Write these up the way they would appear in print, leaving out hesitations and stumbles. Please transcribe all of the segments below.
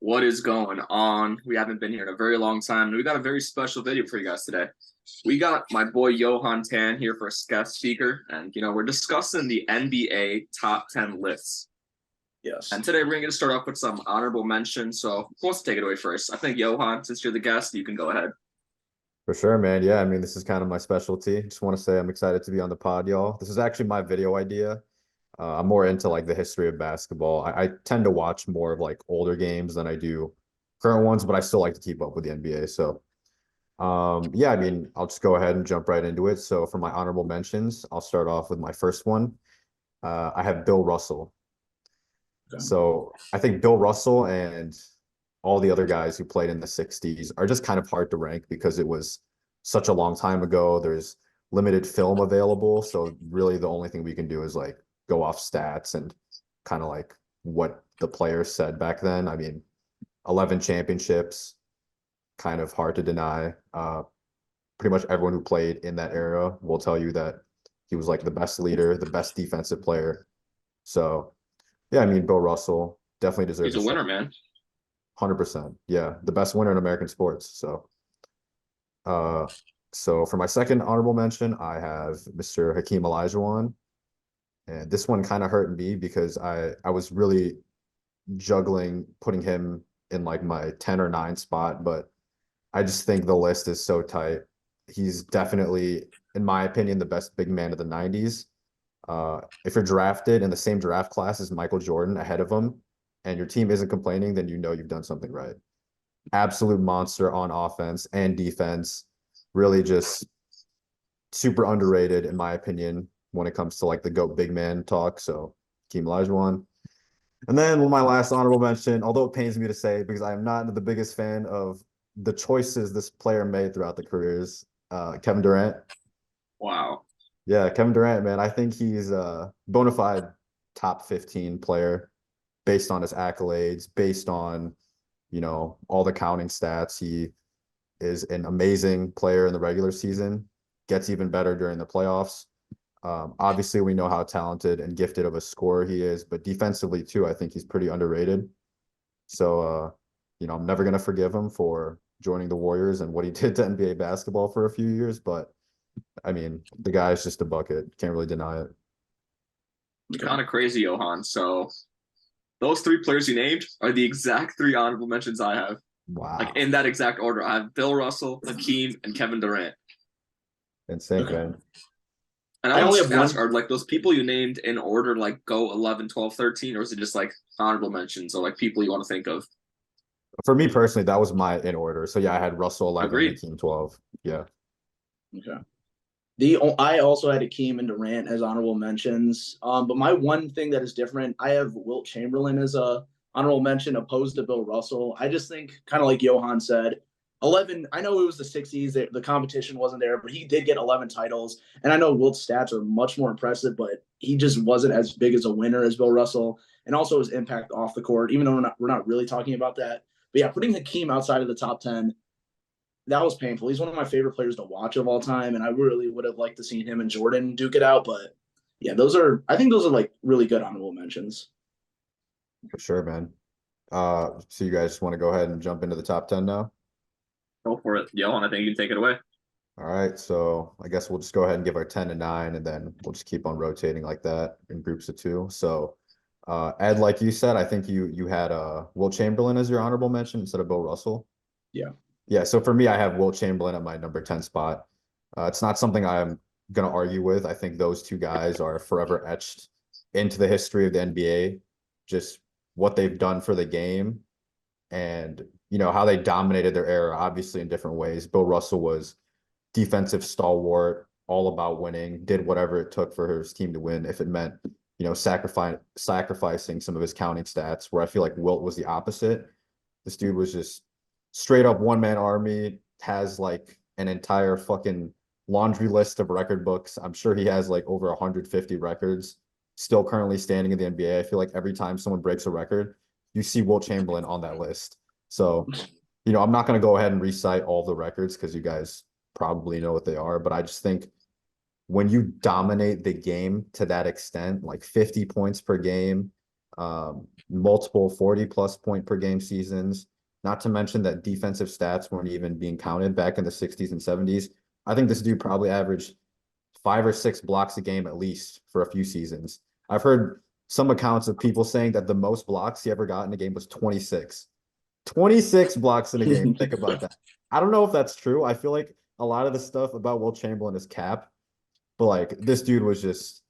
What is going on? We haven't been here in a very long time, and we got a very special video for you guys today. We got my boy Johan Tan here for a guest speaker, and we're discussing the NBA top 10 lists. Yes. And today we're going to start off with some honorable mentions. So, who wants to take it away first? I think Johan, since you're the guest, you can go ahead. For sure, man. Yeah, I mean, this is kind of my specialty. Just want to say I'm excited to be on the pod, y'all. This is actually my video idea. I'm more into like the history of basketball. I tend to watch more of like older games than I do current ones, but I still like to keep up with the NBA. So, yeah, I mean, I'll just go ahead and jump right into it. So, for my honorable mentions, I'll start off with my first one. I have Bill Russell. Okay. So, I think Bill Russell and all the other guys who played in the 60s are just kind of hard to rank because it was such a long time ago. There's limited film available. So, really, the only thing we can do is like go off stats and kind of like what the players said back then. I mean, 11 championships, kind of hard to deny. Pretty much everyone who played in that era will tell you that he was like the best leader, the best defensive player. So, yeah, I mean, Bill Russell definitely deserves He's a winner, man. 100%. Yeah, the best winner in American sports. So for my second honorable mention, I have Mr. Hakeem Olajuwon. And this one kind of hurt me because I was really juggling putting him in like my 10 or 9 spot, but I just think the list is so tight. He's definitely, in my opinion, the best big man of the 90s. If you're drafted in the same draft class as Michael Jordan ahead of him and your team isn't complaining, then you know you've done something right. Absolute monster on offense and defense. Really just super underrated, in my opinion, when it comes to like the GOAT big man talk. So Hakeem Olajuwon. And then my last honorable mention, although it pains me to say because I am not the biggest fan of the choices this player made throughout the careers, Kevin Durant. Wow. Yeah, Kevin Durant, man. I think he's a bona fide top 15 player based on his accolades, based on, all the counting stats. He is an amazing player in the regular season, gets even better during the playoffs. Obviously, we know how talented and gifted of a scorer he is, but defensively too, I think he's pretty underrated. So, I'm never going to forgive him for joining the Warriors and what he did to NBA basketball for a few years. But, I mean, the guy is just a bucket. Can't really deny it. It's kind of crazy, Johan. So, those 3 players you named are the exact 3 honorable mentions I have. Wow. Like, in that exact order. I have Bill Russell, Hakeem, and Kevin Durant. Insane, man. And I only have ask, are like those people you named in order, like go 11, 12, 13, or is it just like honorable mentions or like people you want to think of? For me personally, that was my in order. So yeah, I had Russell 11, Agreed. Hakeem 12. Yeah. Okay. I also had Hakeem and Durant as honorable mentions. But my one thing that is different, I have Wilt Chamberlain as a honorable mention opposed to Bill Russell. I just think, kind of like Johan said, 11, I know it was the 60s, the competition wasn't there, but he did get 11 titles. And I know Wilt's stats are much more impressive, but he just wasn't as big as a winner as Bill Russell. And also his impact off the court, even though we're not really talking about that. But yeah, putting Hakeem outside of the top 10, that was painful. He's one of my favorite players to watch of all time, and I really would have liked to see him and Jordan duke it out. But yeah, I think those are like really good honorable mentions. For sure, man. So you guys just want to go ahead and jump into the top 10 now? Go for it, Johan. I think you can take it away. All right, so I guess we'll just go ahead and give our 10 and 9, and then we'll just keep on rotating like that in groups of 2. So, Ed, like you said, I think you had Wilt Chamberlain as your honorable mention instead of Bill Russell. Yeah. Yeah, so for me, I have Wilt Chamberlain at my number 10 spot. It's not something I'm going to argue with. I think those 2 guys are forever etched into the history of the NBA, just what they've done for the game and, how they dominated their era, obviously in different ways. Bill Russell was defensive stalwart, all about winning, did whatever it took for his team to win. If it meant, sacrificing some of his counting stats, where I feel like Wilt was the opposite. This dude was just straight up one-man army, has like an entire fucking laundry list of record books. I'm sure he has like over 150 records still currently standing in the NBA. I feel like every time someone breaks a record, you see Wilt Chamberlain on that list. So, I'm not going to go ahead and recite all the records because you guys probably know what they are, but I just think when you dominate the game to that extent, like 50 points per game, multiple 40+ point per game seasons. Not to mention that defensive stats weren't even being counted back in the 60s and 70s. I think this dude probably averaged 5 or 6 blocks a game at least for a few seasons. I've heard some accounts of people saying that the most blocks he ever got in a game was 26. 26 blocks in a game. Think about that. I don't know if that's true. I feel like a lot of the stuff about Wilt Chamberlain is cap, but like this dude was just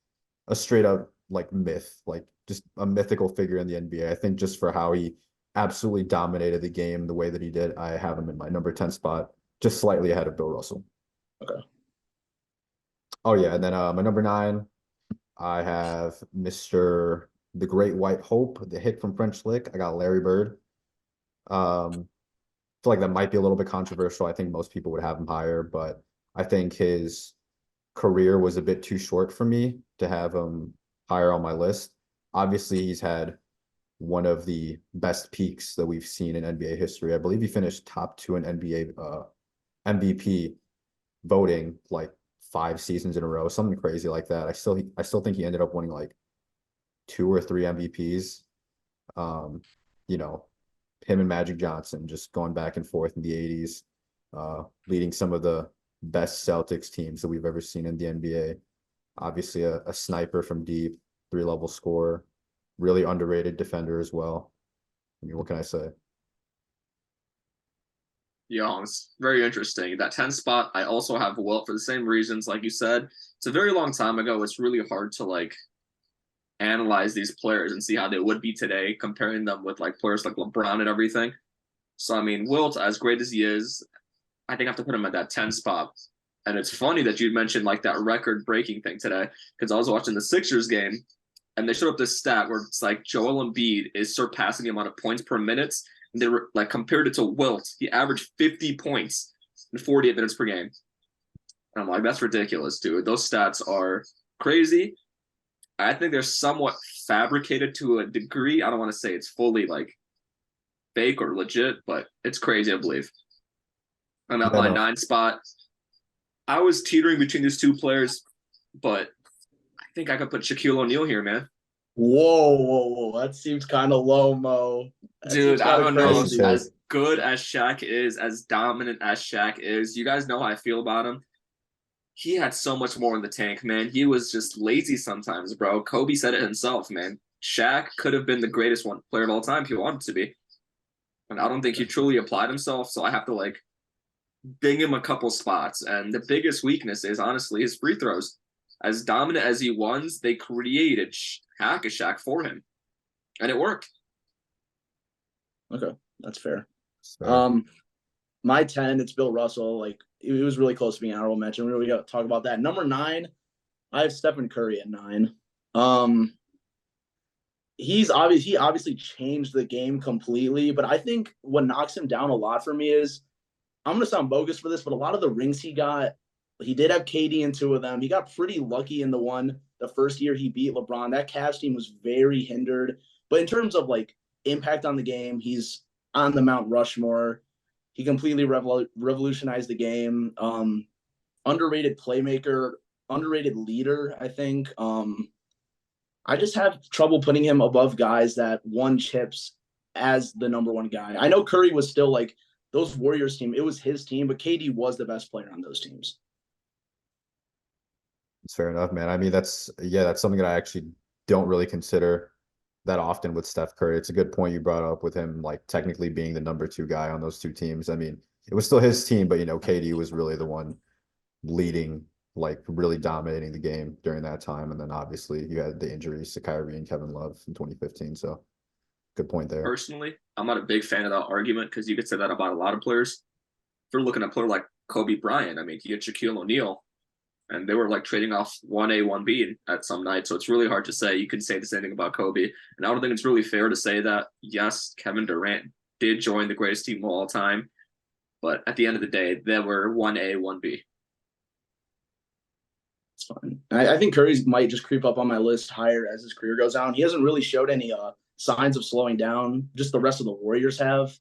a straight up like myth, like just a mythical figure in the NBA. I think just for how he absolutely dominated the game the way that he did, I have him in my number 10 spot, just slightly ahead of Bill Russell. Okay. Oh yeah, and then my number 9, I have Mr. The Great White Hope, the hit from French Lick. I got Larry Bird. Feel like that might be a little bit controversial. I think most people would have him higher, but I think his career was a bit too short for me to have him higher on my list. Obviously, he's had one of the best peaks that we've seen in NBA history. I believe he finished top 2 in NBA MVP voting like 5 seasons in a row, something crazy like that. I still think he ended up winning like 2 or 3 MVPs. You know, him and Magic Johnson just going back and forth in the 80s, leading some of the best Celtics teams that we've ever seen in the NBA. Obviously a sniper from deep, 3-level scorer, really underrated defender as well. I mean, what can I say? Yeah, it's very interesting. That 10 spot, I also have Wilt for the same reasons, like you said. It's a very long time ago. It's really hard to like analyze these players and see how they would be today, comparing them with like players like LeBron and everything. So I mean, Wilt, as great as he is, I think I have to put him at that 10 spot. And it's funny that you mentioned like that record breaking thing today, because I was watching the Sixers game and they showed up this stat where it's like Joel Embiid is surpassing the amount of points per minute. And they were like compared it to Wilt. He averaged 50 points in 48 minutes per game. And I'm like, that's ridiculous, dude. Those stats are crazy. I think they're somewhat fabricated to a degree. I don't want to say it's fully like fake or legit, but it's crazy, I believe. I'm at Yeah, my no, 9 spot. I was teetering between these two players, but I think I could put Shaquille O'Neal here, man. Whoa. That seems kind of low, Mo. That Dude, seems I kind of don't know. Nice crazy. take. As good as Shaq is, as dominant as Shaq is, you guys know how I feel about him. He had so much more in the tank, man. He was just lazy sometimes, bro. Kobe said it himself, man. Shaq could have been the greatest one player of all time if he wanted to be. And I don't think he truly applied himself, so I have to like ding him a couple spots. And the biggest weakness is honestly his free throws. As dominant as he was, they created Hack-a-Shaq for him. And it worked. Okay, that's fair. so My 10, it's Bill Russell. Like it was really close to being honorable mention. We really got to talk about that. Number 9, I have Stephen Curry at 9. He obviously changed the game completely, but I think what knocks him down a lot for me is I'm gonna sound bogus for this, but a lot of the rings he did have KD in 2 of them. He got pretty lucky in the first year he beat LeBron. That Cavs team was very hindered. But in terms of like impact on the game, he's on the Mount Rushmore. He completely revolutionized the game. Underrated playmaker, underrated leader, I think. I just have trouble putting him above guys that won chips as the number 1 guy. I know Curry was still like those Warriors team. It was his team, but KD was the best player on those teams. it's fair enough, man. I mean, that's something that I actually don't really consider that often with Steph Curry. It's a good point you brought up with him, like technically being the number 2 guy on those 2 teams. I mean, it was still his team, but KD was really the one leading, like really dominating the game during that time. And then obviously you had the injuries to Kyrie and Kevin Love in 2015. So good point there. Personally, I'm not a big fan of that argument because you could say that about a lot of players. If you're looking at a player like Kobe Bryant, I mean, you had Shaquille O'Neal, and they were like trading off 1A, 1B at some night. So it's really hard to say. You can say the same thing about Kobe. And I don't think it's really fair to say that, yes, Kevin Durant did join the greatest team of all time. But at the end of the day, they were 1A, 1B. It's fine. I think Curry might just creep up on my list higher as his career goes on. He hasn't really showed any signs of slowing down. Just the rest of the Warriors have.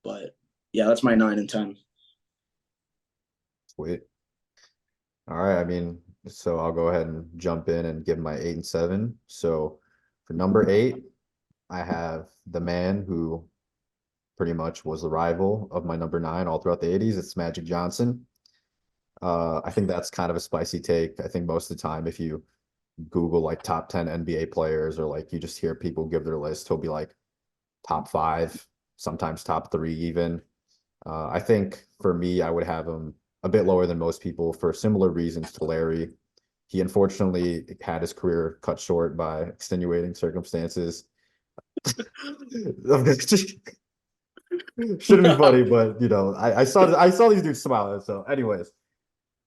But yeah, that's my 9 and 10. Sweet. All right. I mean, so I'll go ahead and jump in and give my 8 and 7. So for number 8, I have the man who pretty much was the rival of my number 9 all throughout the 80s. It's Magic Johnson. I think that's kind of a spicy take. I think most of the time, if you Google like top 10 NBA players or like you just hear people give their list, he'll be like top 5, sometimes top 3 even. I think for me, I would have him a bit lower than most people for similar reasons to Larry. He unfortunately had his career cut short by extenuating circumstances. Shouldn't be funny, but I saw these dudes smiling. So, anyways,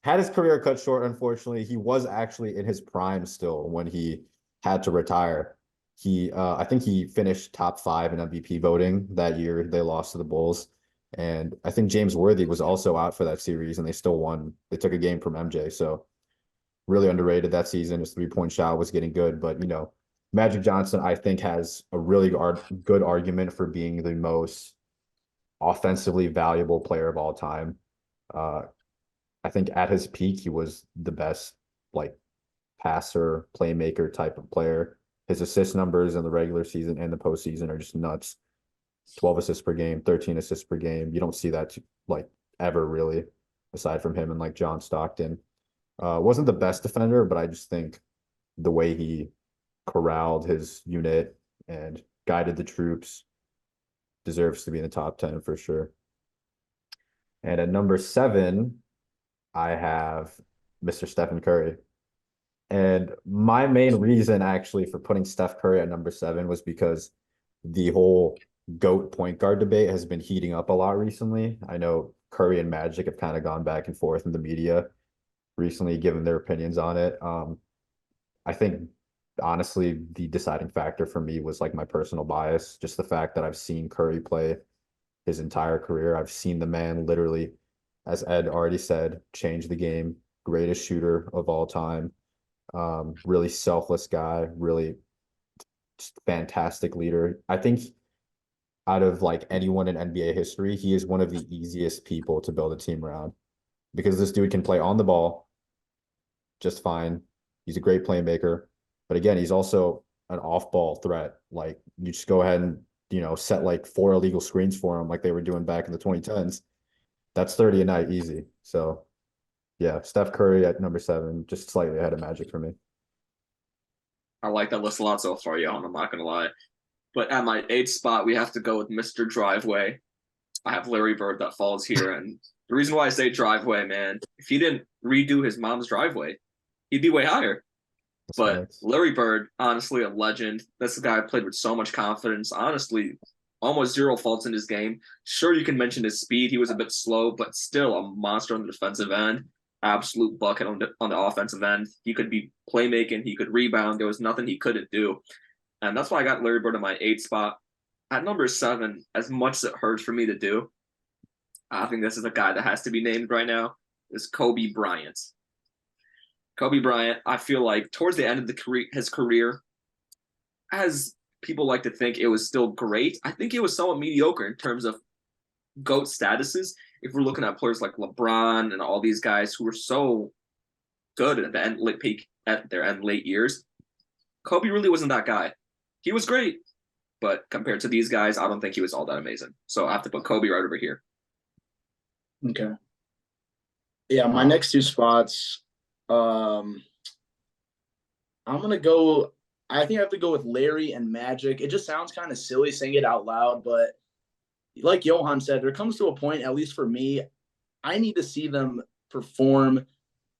had his career cut short, unfortunately. He was actually in his prime still when he had to retire. I think he finished top 5 in MVP voting that year. They lost to the Bulls. And I think James Worthy was also out for that series and they still won. They took a game from MJ. So really underrated that season. His 3-point shot was getting good. But, Magic Johnson, I think, has a really good argument for being the most offensively valuable player of all time. I think at his peak, he was the best like passer, playmaker type of player. His assist numbers in the regular season and the postseason are just nuts. 12 assists per game, 13 assists per game. You don't see that like ever really, aside from him and like John Stockton. Wasn't the best defender, but I just think the way he corralled his unit and guided the troops deserves to be in the top 10 for sure. And at number 7, I have Mr. Stephen Curry. And my main reason actually for putting Steph Curry at number 7 was because the whole GOAT point guard debate has been heating up a lot recently. I know Curry and Magic have kind of gone back and forth in the media recently, given their opinions on it. I think honestly, the deciding factor for me was like my personal bias, just the fact that I've seen Curry play his entire career. I've seen the man literally, as Ed already said, change the game, greatest shooter of all time. Really selfless guy, really just fantastic leader. I think out of like anyone in NBA history, he is one of the easiest people to build a team around because this dude can play on the ball just fine. He's a great playmaker, but again, he's also an off-ball threat. Like you just go ahead and set like 4 illegal screens for him, like they were doing back in the 2010s. That's 30 a night easy. So yeah, Steph Curry at number 7, just slightly ahead of Magic for me. I like that list a lot so far, Johan. I'm not gonna lie. But at my 8th spot, we have to go with Mr. Driveway. I have Larry Bird that falls here, and the reason why I say Driveway, man, if he didn't redo his mom's driveway, he'd be way higher. That's But nice. Larry Bird, honestly, a legend. That's the guy who played with so much confidence. Honestly, almost zero faults in his game. Sure, you can mention his speed. He was a bit slow, but still a monster on the defensive end. Absolute bucket on the offensive end. He could be playmaking. He could rebound. There was nothing he couldn't do. And that's why I got Larry Bird in my 8th spot. At number 7, as much as it hurts for me to do, I think this is a guy that has to be named right now, is Kobe Bryant. Kobe Bryant, I feel like towards the end of his career, as people like to think it was still great, I think it was somewhat mediocre in terms of GOAT statuses. If we're looking at players like LeBron and all these guys who were so good at the end, late peak at their end late years, Kobe really wasn't that guy. He was great, but compared to these guys, I don't think he was all that amazing. So I have to put Kobe right over here. Okay. Yeah, my next 2 spots. I'm gonna go. I think I have to go with Larry and Magic. It just sounds kind of silly saying it out loud, but like Johan said, there comes to a point, at least for me, I need to see them perform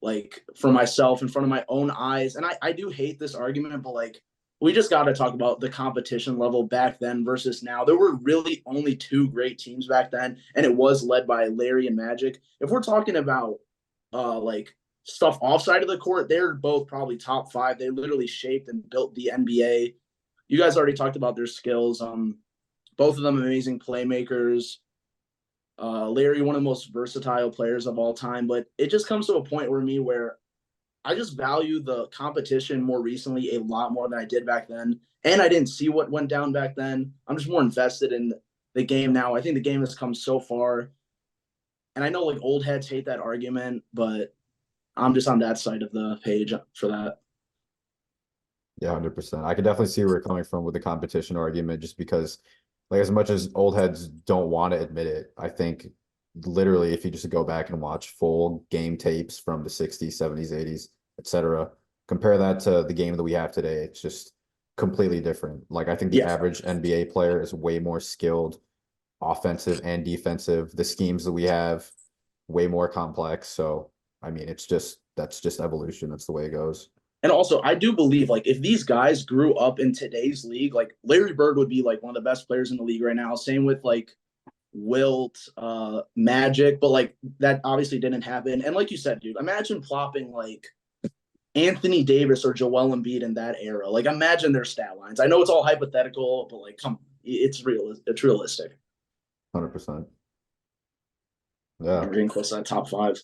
like for myself in front of my own eyes. And I do hate this argument, but like we just got to talk about the competition level back then versus now. There were really only 2 great teams back then, and it was led by Larry and Magic. If we're talking about like stuff offside of the court, they're both probably top 5. They literally shaped and built the NBA. You guys already talked about their skills. Both of them amazing playmakers. Larry, one of the most versatile players of all time, but it just comes to a point where I just value the competition more recently a lot more than I did back then. And I didn't see what went down back then. I'm just more invested in the game now. I think the game has come so far. And I know like old heads hate that argument, but I'm just on that side of the page for that. Yeah, 100%. I can definitely see where you're coming from with the competition argument, just because, like, as much as old heads don't want to admit it, I think literally if you just go back and watch full game tapes from the 60s, 70s, 80s, etc., compare that to the game that we have today, it's just completely different. Like, I think the Yeah. average NBA player is way more skilled, offensive and defensive. The schemes that we have, way more complex. So, I mean, that's just evolution. That's the way it goes. And also, I do believe like if these guys grew up in today's league, like Larry Bird would be like one of the best players in the league right now. Same with like Wilt, Magic, but like that obviously didn't happen. And like you said, dude, imagine plopping like Anthony Davis or Joel Embiid in that era. Like imagine their stat lines. I know it's all hypothetical, but like come, it's real. It's realistic. 100%. Yeah. We're getting close to that top five.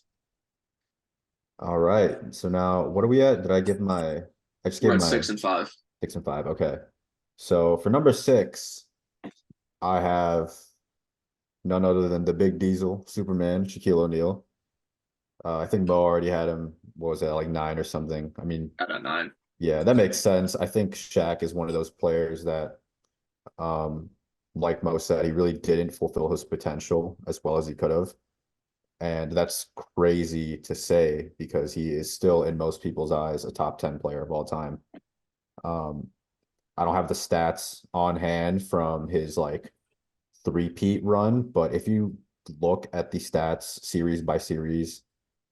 All right. So now what are we at? Did I give my I just We're gave at my 6 and 5. 6 and 5. Okay. So for number 6, I have none other than the Big Diesel, Superman, Shaquille O'Neal. I think Mo already had him. What was that, like 9 or something? I mean, At 9. yeah, that makes sense. I think Shaq is one of those players that, um, like Mo said, he really didn't fulfill his potential as well as he could have. And that's crazy to say because he is still, in most people's eyes, a top 10 player of all time. Um, I don't have the stats on hand from his like three-peat run, but if you look at the stats series by series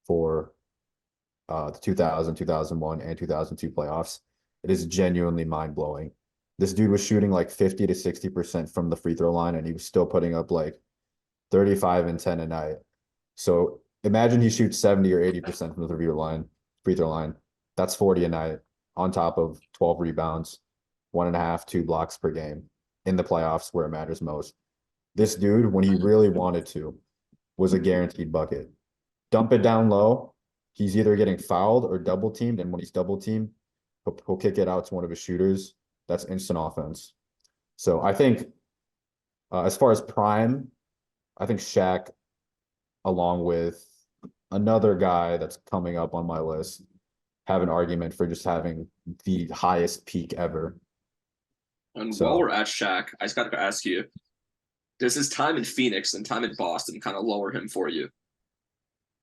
for the 2000, 2001, and 2002 playoffs, it is genuinely mind-blowing. This dude was shooting like 50 to 60% from the free throw line, and he was still putting up like 35 and 10 a night. So imagine he shoots 70 or 80% from the free throw line. That's 40 a night on top of 12 rebounds, 1.5, 2 blocks per game in the playoffs where it matters most. This dude, when he really wanted to, was a guaranteed bucket. Dump it down low. He's either getting fouled or double teamed. And when he's double teamed, he'll kick it out to one of his shooters. That's instant offense. So I think as far as prime, I think Shaq, along with another guy that's coming up on my list, have an argument for just having the highest peak ever. And So- while we're at Shaq, I just got to ask you, does his time in Phoenix and time in Boston kind of lower him for you?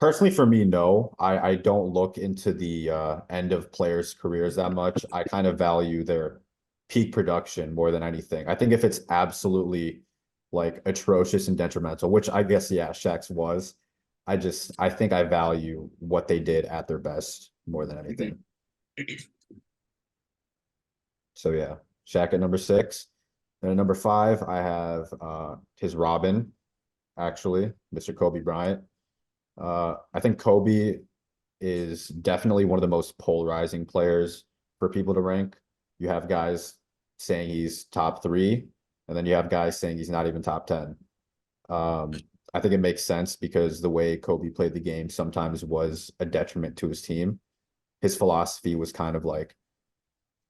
Personally, for me, no. I don't look into the end of players' careers that much. I kind of value their peak production more than anything. I think if it's absolutely like atrocious and detrimental, which I guess, yeah, Shaq's was, I think I value what they did at their best more than anything. So yeah, Shaq at number 6. And at number 5, I have his Robin, actually, Mr. Kobe Bryant. I think Kobe is definitely one of the most polarizing players for people to rank. You have guys saying he's top 3, and then you have guys saying he's not even top 10. I think it makes sense because the way Kobe played the game sometimes was a detriment to his team. His philosophy was kind of like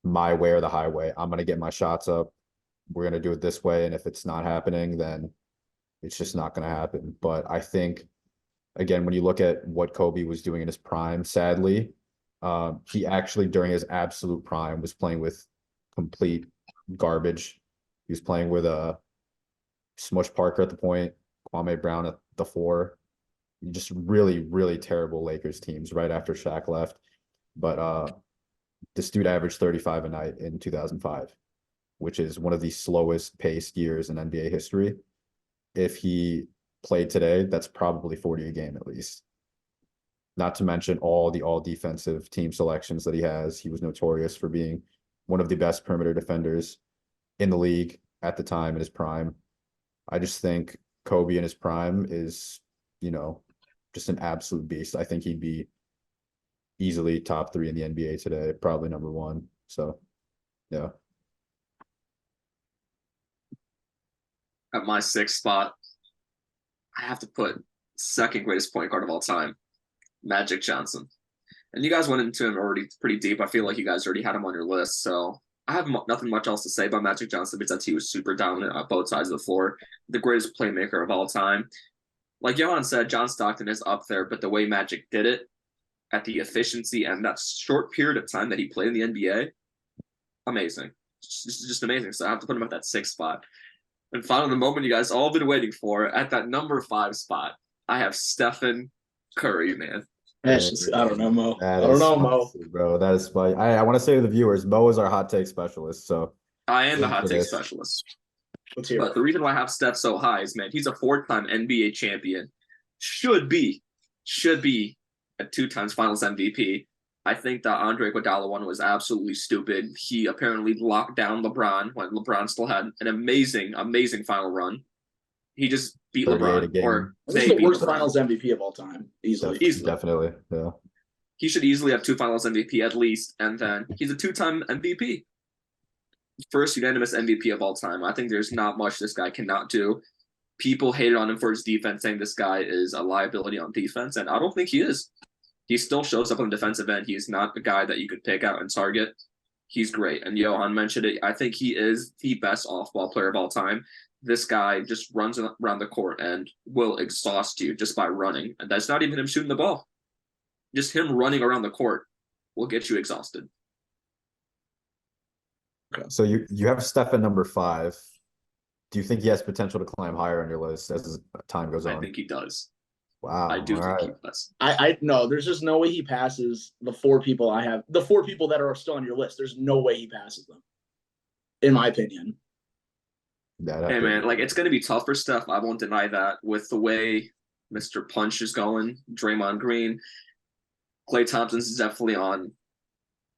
my way or the highway. I'm going to get my shots up. We're going to do it this way. And if it's not happening, then it's just not going to happen. But I think, again, when you look at what Kobe was doing in his prime, sadly, he actually, during his absolute prime, was playing with complete garbage. He was playing with Smush Parker at the point, Kwame Brown at the 4. Just really, really terrible Lakers teams right after Shaq left. But this dude averaged 35 a night in 2005, which is one of the slowest paced years in NBA history. If he played today, that's probably 40 a game at least. Not to mention all the all defensive team selections that he has. He was notorious for being one of the best perimeter defenders in the league at the time in his prime. I just think Kobe in his prime is, just an absolute beast. I think he'd be easily top 3 in the NBA today, probably number 1. So, yeah. At my 6th spot, I have to put second greatest point guard of all time, Magic Johnson. And you guys went into him already pretty deep. I feel like you guys already had him on your list. So I have nothing much else to say about Magic Johnson besides he was super dominant on both sides of the floor, the greatest playmaker of all time. Like Johan said, John Stockton is up there, but the way Magic did it, at the efficiency and that short period of time that he played in the NBA, amazing. Just amazing. So I have to put him at that 6th spot. And finally, the moment you guys all been waiting for, at that number 5 spot, I have Stephen Curry, man. That's just, I don't know, Mo. I That don't is know, Mo. spicy, bro. That is spicy. I want to say to the viewers, Mo is our hot take specialist. So I am the Wait hot for take this. specialist. Let's hear But it. the reason why I have Steph so high is, man, he's a 4-time NBA champion. Should be a 2 times Finals MVP. I think that Andre Iguodala one was absolutely stupid. He apparently locked down LeBron when LeBron still had an amazing final run. He just beat 38 a LeBron, game. or This they is the beat worst LeBron. Finals MVP of all time, easily. Easily. Definitely. Yeah. He should easily have 2 Finals MVP at least, and then he's a 2-time MVP. First unanimous MVP of all time. I think there's not much this guy cannot do. People hated on him for his defense, saying this guy is a liability on defense, and I don't think he is. He still shows up on the defensive end. He's not the guy that you could pick out and target. He's great. And Johan mentioned it. I think he is the best off-ball player of all time. This guy just runs around the court and will exhaust you just by running. And that's not even him shooting the ball. Just him running around the court will get you exhausted. So you have Steph at number 5. Do you think he has potential to climb higher on your list as time goes I on? think he does. Wow. I do all think right. he does. I no, there's just no way he passes the 4 people I have. The 4 people that are still on your list. There's no way he passes them, in my opinion. Yeah, Hey, man, like, it's going to be tough for Steph. I won't deny that. With the way Mr. Punch is going, Draymond Green, Klay Thompson's definitely on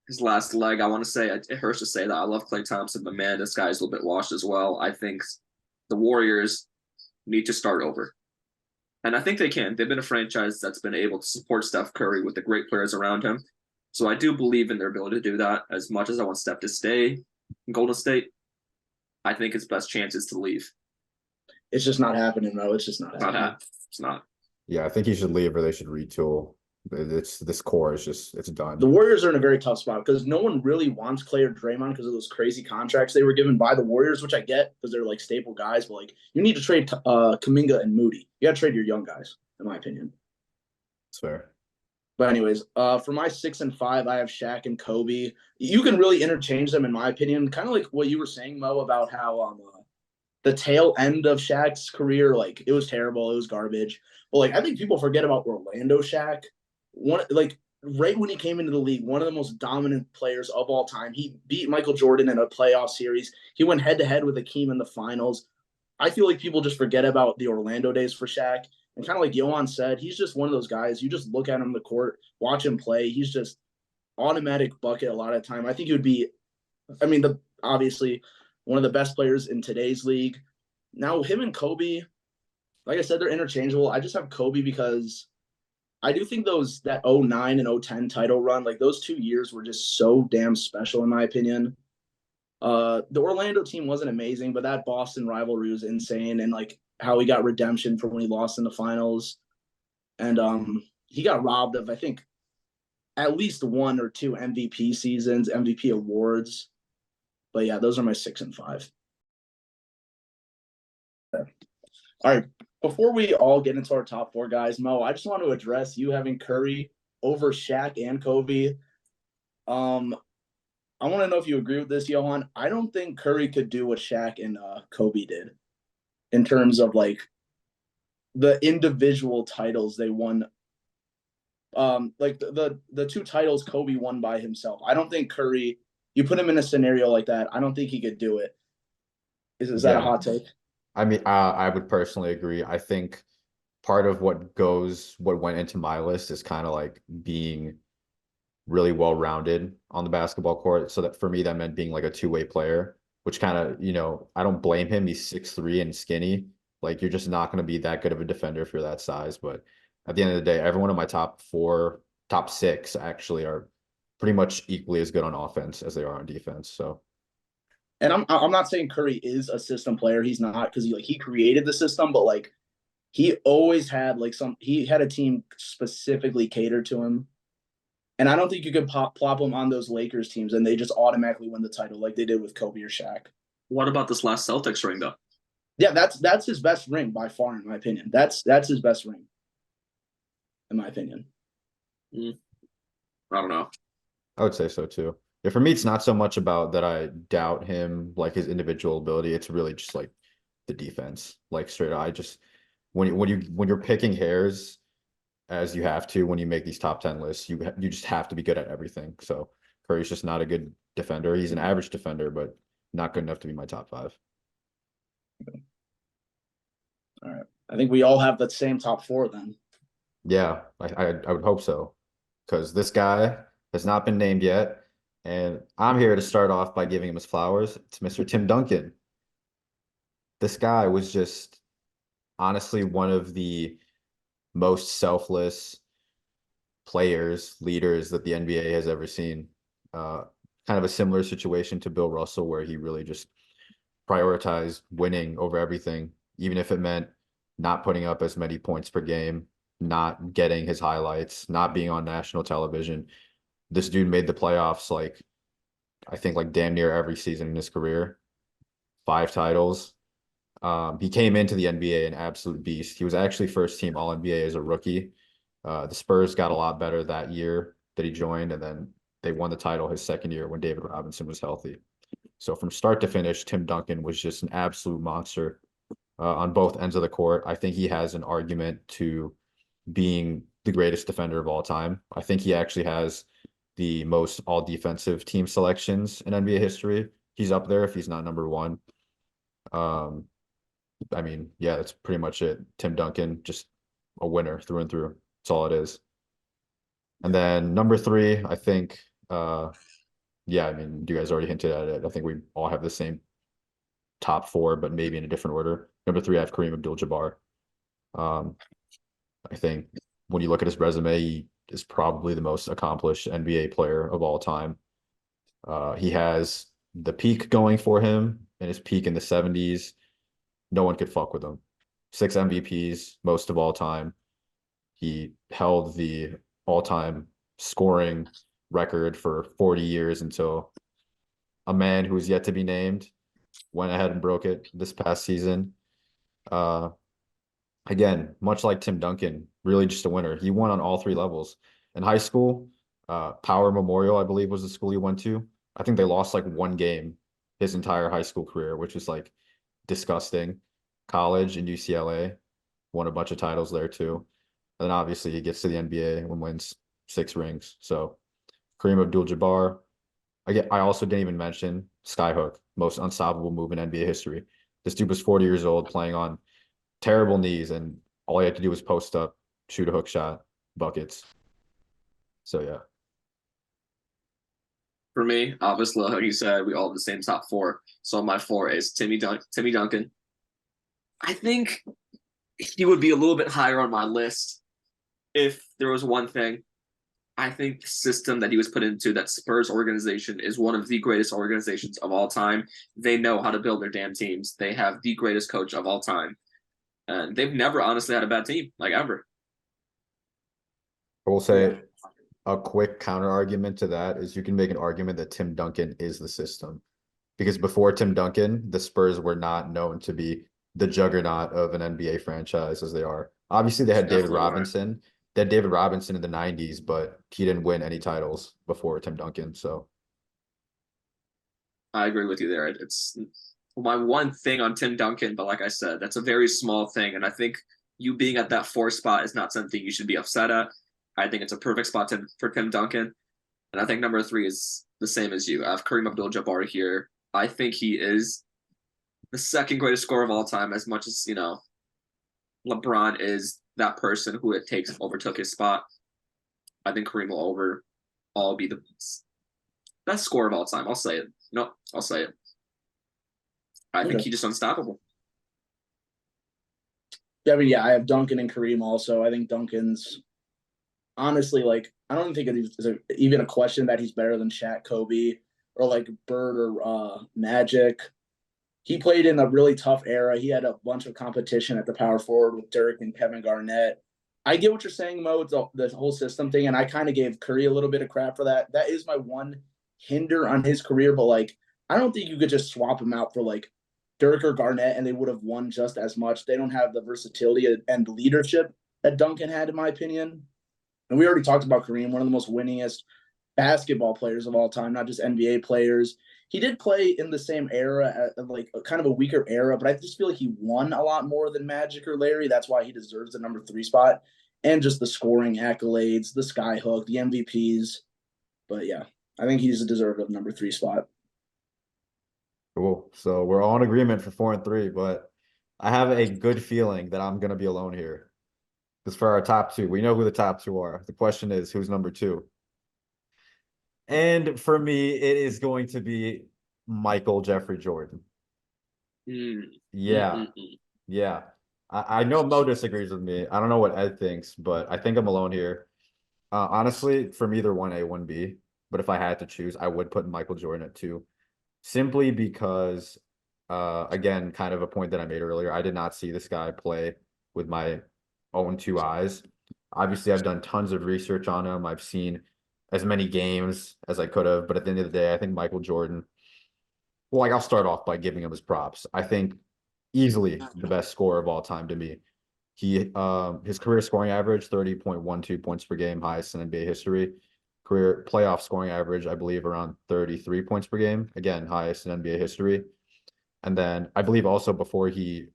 his last leg. I want to say, it hurts to say that I love Klay Thompson, but man, this guy's a little bit washed as well. I think the Warriors need to start over. And I think they can. They've been a franchise that's been able to support Steph Curry with the great players around him. So I do believe in their ability to do that. As much as I want Steph to stay in Golden State, I think his best chance is to leave. It's just not happening, though. It's just not happening. It's not. Yeah, I think he should leave or they should retool. This core is just it's done. The Warriors are in a very tough spot because no one really wants Klay or Draymond because of those crazy contracts they were given by the Warriors, which I get because they're like staple guys. But like, you need to trade Kuminga and Moody. You got to trade your young guys, in my opinion. It's fair. But anyways, for my 6 and 5, I have Shaq and Kobe. You can really interchange them, in my opinion. Kind of like what you were saying, Mo, about how the tail end of Shaq's career, like it was terrible, it was garbage. But like I think people forget about Orlando Shaq. Right when he came into the league, one of the most dominant players of all time. He beat Michael Jordan in a playoff series. He went head to head with Hakeem in the finals. I feel like people just forget about the Orlando days for Shaq. And kind of like Johan said, he's just one of those guys. You just look at him on the court, watch him play. He's just automatic bucket a lot of time. I think he would be, obviously one of the best players in today's league. Now, him and Kobe, like I said, they're interchangeable. I just have Kobe because I do think that 09 and 010 title run, like those 2 years were just so damn special, in my opinion. The Orlando team wasn't amazing, but that Boston rivalry was insane. And like how he got redemption for when he lost in the finals. And he got robbed of, I think, at least 1 or 2 MVP seasons, MVP awards. But yeah, those are my 6 and 5. All right. Before we all get into our top 4 guys, Mo, I just want to address you having Curry over Shaq and Kobe. I want to know if you agree with this, Johan. I don't think Curry could do what Shaq and Kobe did in terms of like the individual titles they won. Like the 2 titles Kobe won by himself. I don't think Curry, you put him in a scenario like that, I don't think he could do it. Is that a hot take? I mean, I would personally agree. I think part of what went into my list is kind of like being really well-rounded on the basketball court. So that for me, that meant being like a two-way player, which kind of, I don't blame him. He's 6'3" and skinny. Like you're just not going to be that good of a defender if you're that size. But at the end of the day, every one of my top 6 actually are pretty much equally as good on offense as they are on defense. So. And I'm not saying Curry is a system player. He's not, because he created the system, but like he always had he had a team specifically catered to him. And I don't think you could plop him on those Lakers teams and they just automatically win the title like they did with Kobe or Shaq. What about this last Celtics ring though? Yeah, that's his best ring by far, in my opinion. That's his best ring, in my opinion. I don't know. I would say so too. Yeah, for me, it's not so much about that I doubt him, like his individual ability. It's really just like the defense, like straight. I just when you're picking hairs as you have to when you make these top 10 lists, you just have to be good at everything. So Curry's just not a good defender. He's an average defender, but not good enough to be my top 5. All right. I think we all have the same top 4 then. Yeah, I would hope so, because this guy has not been named yet, and I'm here to start off by giving him his flowers. It's Mr. Tim Duncan. This guy was just honestly one of the most selfless players, leaders that the NBA has ever seen. Kind of a similar situation to Bill Russell, where he really just prioritized winning over everything, even if it meant not putting up as many points per game, not getting his highlights, not being on national television. This dude made the playoffs like I think like damn near every season in his career. 5 titles. He came into the NBA an absolute beast. He was actually first team All NBA as a rookie. The Spurs got a lot better that year that he joined, and then they won the title his second year when David Robinson was healthy. So from start to finish, Tim Duncan was just an absolute monster on both ends of the court. I think he has an argument to being the greatest defender of all time. I think he actually has the most all defensive team selections in NBA history. He's up there if he's not number 1. I mean, yeah, that's pretty much it. Tim Duncan, just a winner through and through. That's all it is. And then number 3, I think, yeah, I mean, you guys already hinted at it. I think we all have the same top 4, but maybe in a different order. Number 3, I have Kareem Abdul-Jabbar. I think when you look at his resume, he is probably the most accomplished NBA player of all time. He has the peak going for him, and his peak in the 70s. No one could fuck with him. 6 MVPs, most of all time. He held the all-time scoring record for 40 years until a man who is yet to be named went ahead and broke it this past season. Again, much like Tim Duncan, really just a winner. He won on all 3 levels. In high school, Power Memorial, I believe, was the school he went to. I think they lost like 1 game his entire high school career, which is like disgusting. College and UCLA won a bunch of titles there too. And then obviously he gets to the NBA and wins 6 rings. So Kareem Abdul-Jabbar. I also didn't even mention Skyhook, most unstoppable move in NBA history. This dude was 40 years old playing on terrible knees, and all he had to do was post up, shoot a hook shot, buckets. So yeah. For me, obviously, like you said, we all have the same top 4. So my 4 is Timmy Duncan. I think he would be a little bit higher on my list if there was one thing. I think the system that he was put into, that Spurs organization, is one of the greatest organizations of all time. They know how to build their damn teams. They have the greatest coach of all time. And they've never honestly had a bad team, like ever. I will say a quick counter argument to that is you can make an argument that Tim Duncan is the system. Because before Tim Duncan, the Spurs were not known to be the juggernaut of an NBA franchise as they are. Obviously, they had David Robinson. Right. They had David Robinson in the 90s, but he didn't win any titles before Tim Duncan. So I agree with you there. It's my one thing on Tim Duncan, but like I said, that's a very small thing. And I think you being at that 4 spot is not something you should be upset at. I think it's a perfect spot for Tim Duncan. And I think number 3 is the same as you. I have Kareem Abdul-Jabbar here. I think he is the 2nd greatest scorer of all time, as much as, LeBron is that person who overtook his spot. I think Kareem will overall be the best scorer of all time. I'll say it. No, I'll say it. I think he's just unstoppable. Yeah, I mean, yeah, I have Duncan and Kareem also. I think Duncan's honestly, like, I don't think it's even a question that he's better than Shaq, Kobe, or like Bird or Magic. He played in a really tough era. He had a bunch of competition at the power forward with Dirk and Kevin Garnett. I get what you're saying, Mo, with the whole system thing, and I kind of gave Curry a little bit of crap for that. That is my one hinder on his career, but, like, I don't think you could just swap him out for, like, Dirk or Garnett, and they would have won just as much. They don't have the versatility and leadership that Duncan had, in my opinion. And we already talked about Kareem, one of the most winningest basketball players of all time, not just NBA players. He did play in the same era, like kind of a weaker era, but I just feel like he won a lot more than Magic or Larry. That's why he deserves the number 3 spot, and just the scoring accolades, the skyhook, the MVPs. But yeah, I think he's deserved of number 3 spot. Cool. So we're all in agreement for 4 and 3, but I have a good feeling that I'm gonna be alone here. Because for our top 2, we know who the top 2 are. The question is, who's number 2? And for me, it is going to be Michael Jeffrey Jordan. Yeah, yeah. I know Mo disagrees with me. I don't know what Ed thinks, but I think I'm alone here. Honestly, for me, they're 1A, 1B. But if I had to choose, I would put Michael Jordan at 2. Simply because, again, kind of a point that I made earlier, I did not see this guy play with my own 2 eyes. Obviously, I've done tons of research on him. I've seen as many games as I could have, but at the end of the day, I think Michael Jordan, well, like I'll start off by giving him his props. I think easily the best scorer of all time to me. His career scoring average, 30.12 points per game, highest in NBA history. Career playoff scoring average, I believe around 33 points per game. Again, highest in NBA history. And then I believe also before he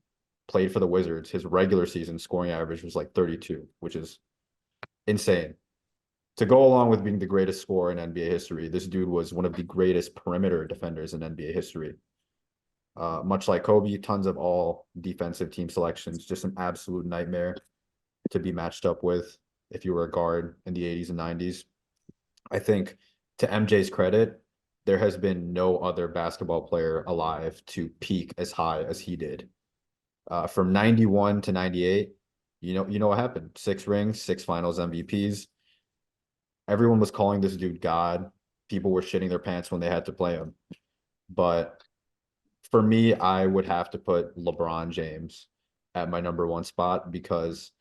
played for the Wizards, his regular season scoring average was like 32, which is insane. To go along with being the greatest scorer in NBA history, this dude was one of the greatest perimeter defenders in NBA history. Much like Kobe, tons of all defensive team selections, just an absolute nightmare to be matched up with if you were a guard in the 80s and 90s. I think to MJ's credit, there has been no other basketball player alive to peak as high as he did. From 91 to 98, you know what happened? 6 rings, 6 finals MVPs. Everyone was calling this dude God. People were shitting their pants when they had to play him. But for me, I would have to put LeBron James at my number 1 spot because,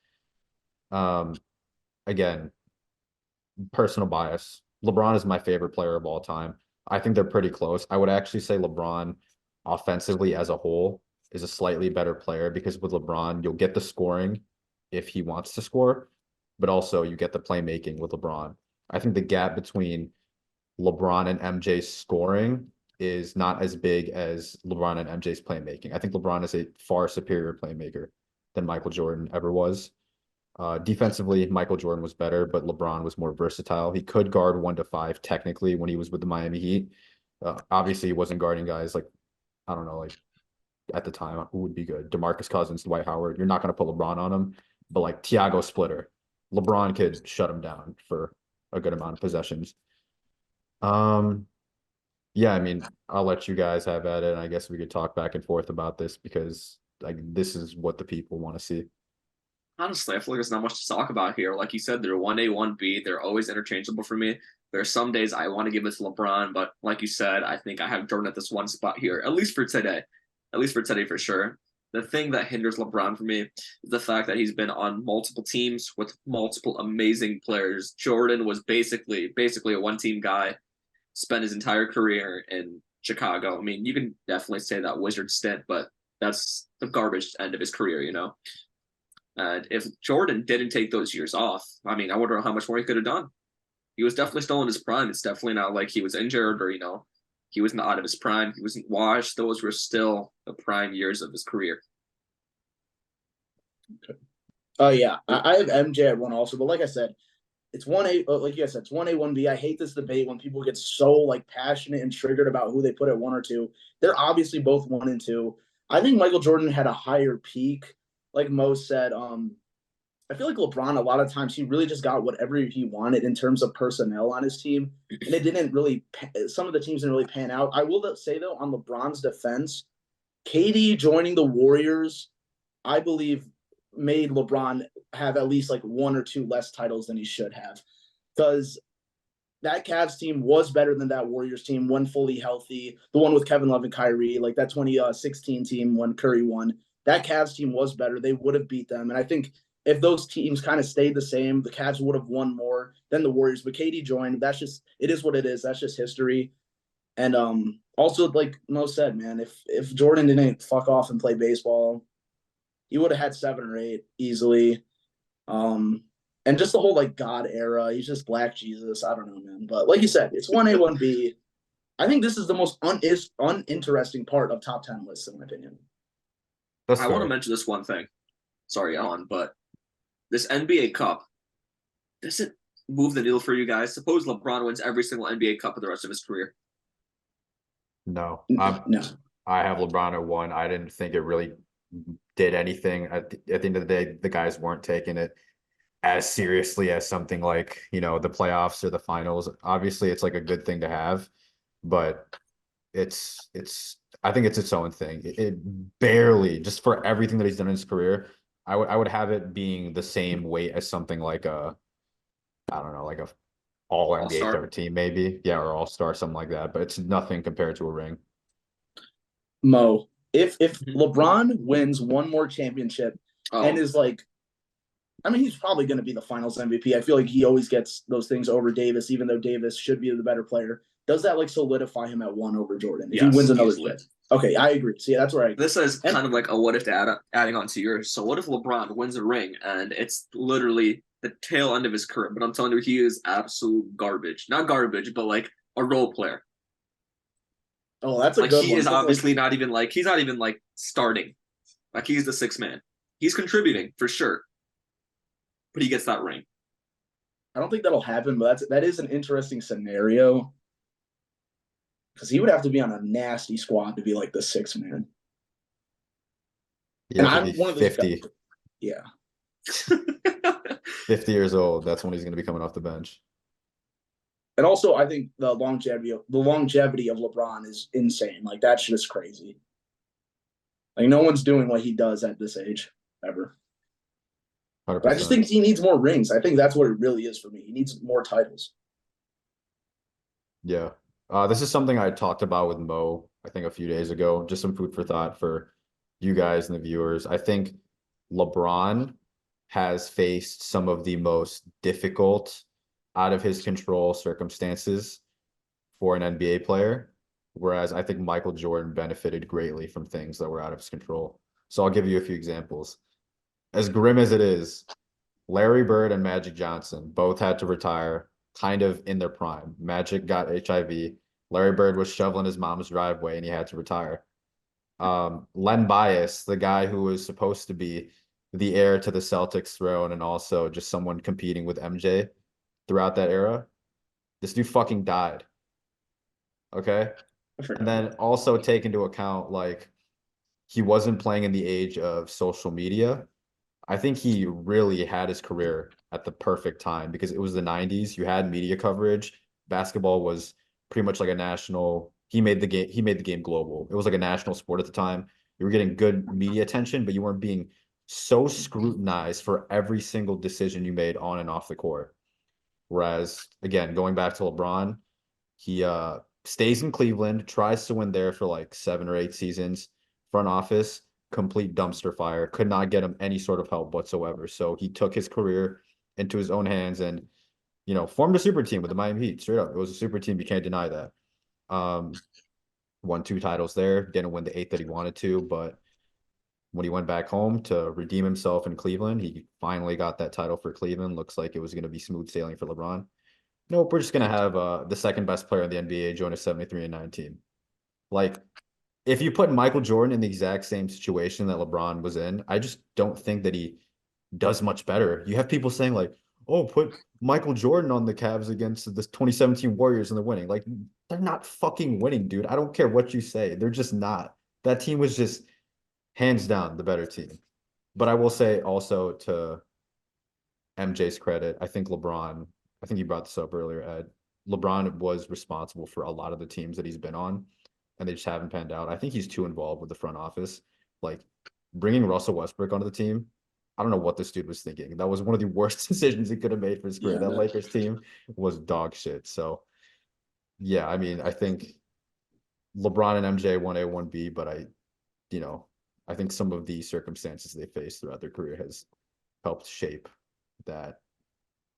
again, personal bias. LeBron is my favorite player of all time. I think they're pretty close. I would actually say LeBron offensively as a whole is a slightly better player because with LeBron, you'll get the scoring if he wants to score, but also you get the playmaking with LeBron. I think the gap between LeBron and MJ's scoring is not as big as LeBron and MJ's playmaking. I think LeBron is a far superior playmaker than Michael Jordan ever was. Defensively, Michael Jordan was better, but LeBron was more versatile. He could guard 1 to 5 technically when he was with the Miami Heat. Obviously, he wasn't guarding guys like, I don't know, like at the time, who would be good? DeMarcus Cousins, Dwight Howard. You're not going to put LeBron on him, but like Tiago Splitter, LeBron could shut him down for a good amount of possessions. Yeah, I mean, I'll let you guys have at it. And I guess we could talk back and forth about this because like this is what the people want to see. Honestly, I feel like there's not much to talk about here. Like you said, they're 1A, 1B. They're always interchangeable for me. There are some days I want to give it to LeBron, but like you said, I think I have Jordan at this 1 spot here, at least for today. At least for today, for sure. The thing that hinders LeBron for me is the fact that he's been on multiple teams with multiple amazing players. Jordan was basically a one-team guy, spent his entire career in Chicago. I mean, you can definitely say that Wizard stint, but that's the garbage end of his career, you know? And if Jordan didn't take those years off, I mean, I wonder how much more he could have done. He was definitely still in his prime. It's definitely not like he was injured or, he was not out of his prime. He wasn't washed. Those were still the prime years of his career. Okay. Yeah, I have MJ at 1 also, but like I said, it's 1A, like you guys said, it's 1A, 1B. I hate this debate when people get so like passionate and triggered about who they put at 1 or 2. They're obviously both 1 and 2. I think Michael Jordan had a higher peak, like Mo said. I feel like LeBron, a lot of times, he really just got whatever he wanted in terms of personnel on his team. And it didn't really, some of the teams didn't really pan out. I will say, though, on LeBron's defense, KD joining the Warriors, I believe, made LeBron have at least like 1 or 2 less titles than he should have. Because that Cavs team was better than that Warriors team when fully healthy. The one with Kevin Love and Kyrie, like that 2016 team when Curry won. That Cavs team was better. They would have beat them. And I think if those teams kind of stayed the same, the Cavs would have won more than the Warriors. But KD joined. It is what it is. That's just history. And also, like Mo said, man, if Jordan didn't fuck off and play baseball, he would have had 7 or 8 easily. And just the whole like God era, he's just Black Jesus. I don't know, man. But like you said, it's 1A, 1B. I think this is the most uninteresting part of top 10 lists, in my opinion. That's I want to fair. mention this one thing. Sorry, Alan, but this NBA Cup, does it move the needle for you guys? Suppose LeBron wins every single NBA Cup for the rest of his career. No, No. I have LeBron at 1. I didn't think it really did anything. At the end of the day, the guys weren't taking it as seriously as something like, the playoffs or the finals. Obviously, it's like a good thing to have, but it's I think it's its own thing. It barely, just for everything that he's done in his career, I would have it being the same weight as something like I don't know, like a all NBA All-star? third team maybe. Yeah, or all-star, something like that. But it's nothing compared to a ring. Mo, if Mhm. LeBron wins one more championship and Oh, is like, I mean, he's probably going to be the Finals MVP. I feel like he always gets those things over Davis, even though Davis should be the better player. Does that like solidify him at 1 over Jordan if he wins yes, another easily. chip? Okay, I agree. See, that's where I agree. This is And kind of like a what if to adding on to yours. So what if LeBron wins a ring and it's literally the tail end of his career? But I'm telling you, he is absolute garbage. Not garbage, but like a role player. oh, that's a Like good he one. is obviously not even like he's not even like starting. Like he's the sixth man. He's contributing for sure, but he gets that ring. I don't think that'll happen, but that is an interesting scenario because he would have to be on a nasty squad to be like the sixth man. You And have to I'm be one of those guys. 50, Yeah. 50 years old. That's when he's going to be coming off the bench. And also, I think the longevity of LeBron is insane. Like that's just crazy. Like no one's doing what he does at this age ever. But I just 100%. think he needs more rings. I think that's what it really is for me. He needs more titles. Yeah. This is something I talked about with Mo, I think a few days ago. Just some food for thought for you guys and the viewers. I think LeBron has faced some of the most difficult, out of his control circumstances for an NBA player, whereas I think Michael Jordan benefited greatly from things that were out of his control. So I'll give you a few examples. As grim as it is, Larry Bird and Magic Johnson both had to retire kind of in their prime. Magic got HIV. Larry Bird was shoveling his mom's driveway and he had to retire. Len Bias, the guy who was supposed to be the heir to the Celtics throne and also just someone competing with MJ throughout that era, this dude fucking died. Okay. I And forgot. then also take into account like he wasn't playing in the age of social media. I think he really had his career at the perfect time because it was the 90s. You had media coverage. Basketball was pretty much like a national, he made the game global. It was like a national sport at the time. You were getting good media attention, but you weren't being so scrutinized for every single decision you made on and off the court. Whereas, again, going back to LeBron, he stays in Cleveland, tries to win there for like 7 or 8 seasons. Front office, complete dumpster fire. Could not get him any sort of help whatsoever. So he took his career into his own hands and, formed a super team with the Miami Heat. Straight up, it was a super team. You can't deny that. Won 2 titles there. Didn't win the 8th that he wanted to, but when he went back home to redeem himself in Cleveland, he finally got that title for Cleveland. Looks like it was going to be smooth sailing for LeBron. Nope, we're just gonna have the second best player in the NBA join a 73-9 team. Like, if you put Michael Jordan in the exact same situation that LeBron was in, I just don't think that he does much better. You have people saying like, "Oh, put Michael Jordan on the Cavs against the 2017 Warriors and they're winning." Like, they're not fucking winning, dude. I don't care what you say. They're just not. That team was just hands down the better team. But I will say also to MJ's credit, I think you brought this up earlier, Ed. LeBron was responsible for a lot of the teams that he's been on, and they just haven't panned out. I think he's too involved with the front office. Like bringing Russell Westbrook onto the team, I don't know what this dude was thinking. That was one of the worst decisions he could have made for his career. Yeah, That Lakers team was dog shit. So, yeah, I mean, I think LeBron and MJ 1A, 1B, but you know, I think some of the circumstances they faced throughout their career has helped shape that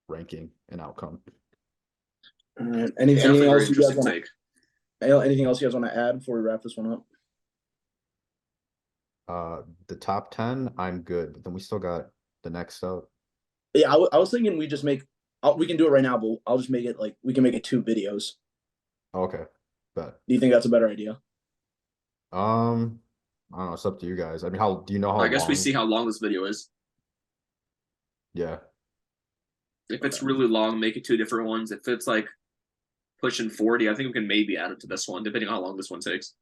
ranking and outcome. all right. It's definitely Anything a very else you guys interesting want take. to? Anything else you guys want to add before we wrap this one up? The top 10, I'm good, but then we still got the next up. Yeah, I was thinking we just make. We can do it right now, but I'll just make it like we can make it 2 videos. Okay, but Do you think that's a better idea? I don't know. It's up to you guys. I mean, how do you know how I guess we long? see how long this video is. Yeah, If it's Okay. really long, make it 2 different ones. If it's like pushing 40, I think we can maybe add it to this one, depending on how long this one takes.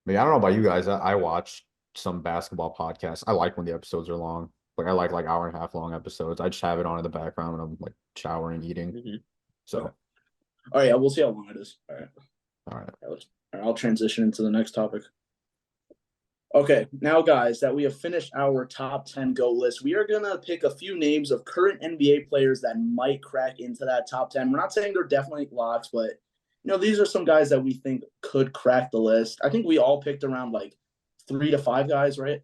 I mean, I don't know about you guys. I watch some basketball podcasts. I like when the episodes are long. Like I like hour and a half long episodes. I just have it on in the background when I'm like showering, eating. Mhm. So, Okay. All right, yeah, we'll see how long it is. All right. all right. All right, I'll transition into the next topic. Okay, now guys, that we have finished our top 10 go list, we are gonna pick a few names of current NBA players that might crack into that top 10. We're not saying they're definitely locks, but these are some guys that we think could crack the list. I think we all picked around like 3 to 5 guys, right?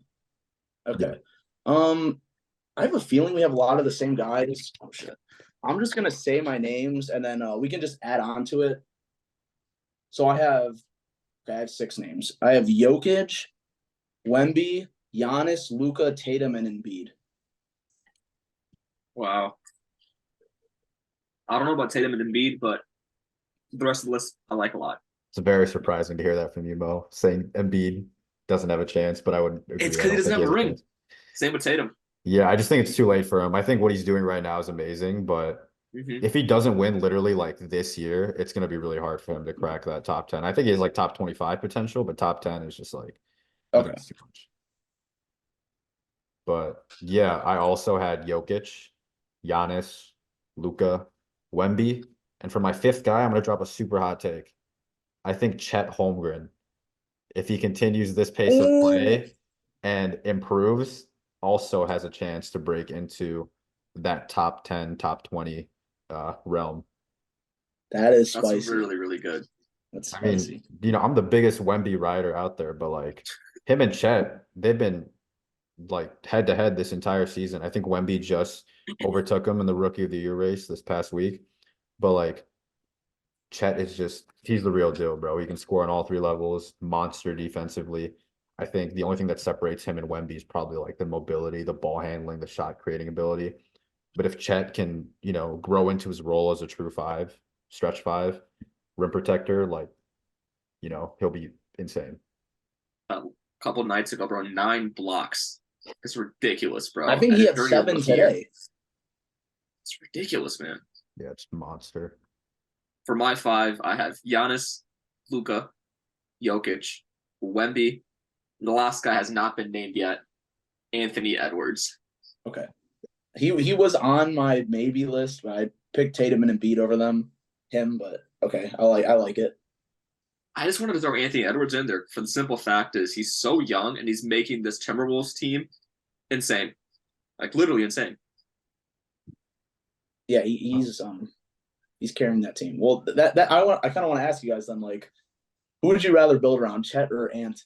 Okay. I have a feeling we have a lot of the same guys. Oh shit. I'm just gonna say my names and then we can just add on to it. So I have 6 names. I have Jokic, Wemby, Giannis, Luka, Tatum, and Embiid. Wow. I don't know about Tatum and Embiid, but the rest of the list I like a lot. It's very surprising to hear that from you, Mo, saying Embiid doesn't have a chance, but I would agree. It's I because he don't doesn't think have a ring. chance. Same with Tatum. Yeah, I just think it's too late for him. I think what he's doing right now is amazing, but Mm-hmm. if he doesn't win literally like this year, it's going to be really hard for him to crack that top 10. I think he has like top 25 potential, but top 10 is just like, I think Okay. it's too much. But yeah, I also had Jokic, Giannis, Luka, Wemby. And for my fifth guy, I'm going to drop a super hot take. I think Chet Holmgren, if he continues this pace of play and improves, also has a chance to break into that top 10, top 20 realm. That is That's spicy. really, really good. That's I spicy. mean, I'm the biggest Wemby rider out there, but like him and Chet, they've been like head to head this entire season. I think Wemby just overtook him in the Rookie of the Year race this past week. But like Chet is just he's the real deal, bro. He can score on all 3 levels, monster defensively. I think the only thing that separates him and Wemby is probably like the mobility, the ball handling, the shot creating ability. But if Chet can, grow into his role as a true 5, stretch 5, rim protector, like, he'll be insane. A couple nights ago, bro, 9 blocks. It's ridiculous, bro. I think he had during your 7 rookie year, today. it's ridiculous, man. Yeah, it's monster. For my 5, I have Giannis, Luka, Jokic, Wemby. The last guy has not been named yet. Anthony Edwards. Okay. He was on my maybe list, but I picked Tatum and Embiid over him, but okay, I like it. I just wanted to throw Anthony Edwards in there for the simple fact is he's so young and he's making this Timberwolves team insane. Like literally insane. Yeah, he's carrying that team. Well, that I kind of want to ask you guys then, like, who would you rather build around, Chet or Ant?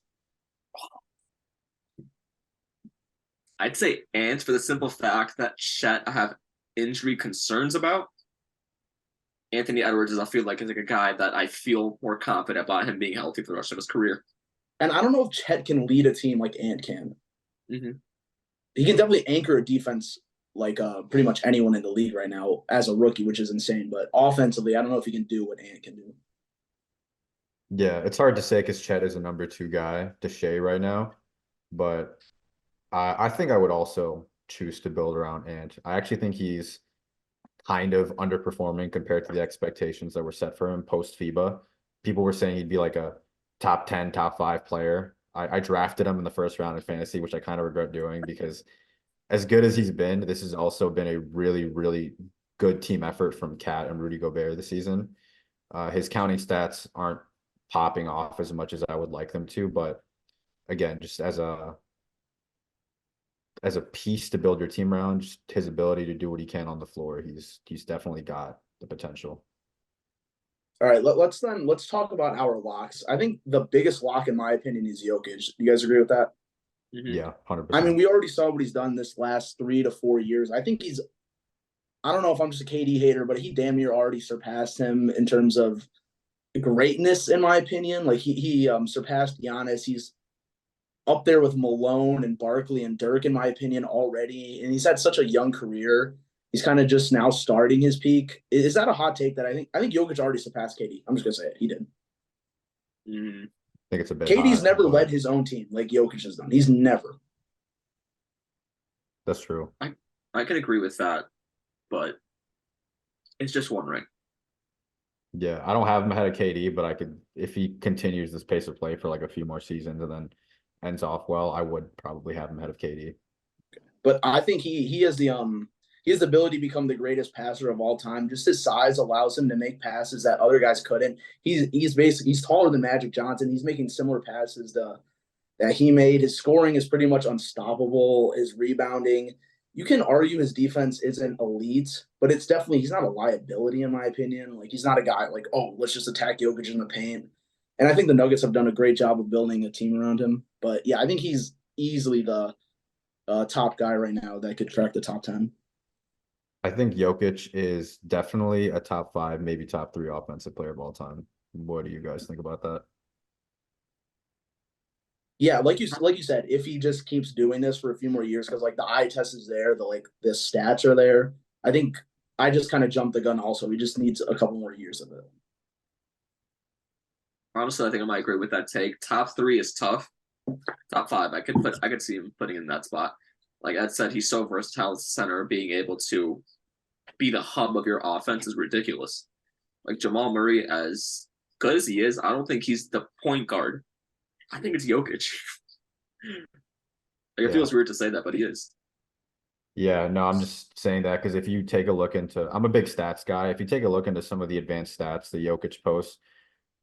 I'd say Ant for the simple fact that Chet I have injury concerns about. Anthony Edwards is I feel like is like a guy that I feel more confident about him being healthy for the rest of his career. And I don't know if Chet can lead a team like Ant can. Mm-hmm. He can definitely anchor a defense like pretty much anyone in the league right now as a rookie, which is insane. But offensively, I don't know if he can do what Ant can do. Yeah, it's hard to say because Chet is a number 2 guy to Shea right now, but I think I would also choose to build around Ant. I actually think he's kind of underperforming compared to the expectations that were set for him post FIBA. People were saying he'd be like a top 10, top 5 player. I drafted him in the first round of fantasy, which I kind of regret doing because as good as he's been, this has also been a really, really good team effort from Cat and Rudy Gobert this season. His counting stats aren't popping off as much as I would like them to, but again, just as a piece to build your team around, just his ability to do what he can on the floor, he's definitely got the potential. All right, let's talk about our locks. I think the biggest lock, in my opinion, is Jokic. You guys agree with that? Mm-hmm. Yeah, 100%. I mean, we already saw what he's done this last 3 to 4 years. I think I don't know if I'm just a KD hater, but he damn near already surpassed him in terms of greatness, in my opinion. Like he surpassed Giannis. up there with Malone and Barkley and Dirk, in my opinion, already. And he's had such a young career. He's kind of just now starting his peak. Is that a hot take that I think Jokic already surpassed KD? I'm just gonna say it. He did. Mm, I think it's a bit KD's hot, never but led his own team like Jokic has done. He's never. that's true. I can agree with that, but it's just one ring. Yeah, I don't have him ahead of KD, but I could if he continues this pace of play for like a few more seasons and then ends off well, I would probably have him ahead of KD. But I think he has the ability to become the greatest passer of all time. Just his size allows him to make passes that other guys couldn't. He's taller than Magic Johnson. He's making similar passes that he made. His scoring is pretty much unstoppable. His rebounding. You can argue his defense isn't elite, but it's definitely he's not a liability in my opinion. Like he's not a guy like, oh, let's just attack Jokic in the paint. And I think the Nuggets have done a great job of building a team around him. But yeah, I think he's easily the top guy right now that could crack the top 10. I think Jokic is definitely a top 5, maybe top 3 offensive player of all time. What do you guys think about that? Yeah, like you said, if he just keeps doing this for a few more years, because like the eye test is there, the stats are there. I think I just kind of jumped the gun. Also, he just needs a couple more years of it. Honestly, I think I might agree with that take. Top 3 is tough. Top 5, I could see him putting in that spot. Like Ed said, he's so versatile as a center. Being able to be the hub of your offense is ridiculous. Like Jamal Murray, as good as he is, I don't think he's the point guard. I think it's Jokic. Like it feels weird to say that, but he is. Yeah, no, I'm just saying that because if you take a look into, I'm a big stats guy. If you take a look into some of the advanced stats the Jokic posts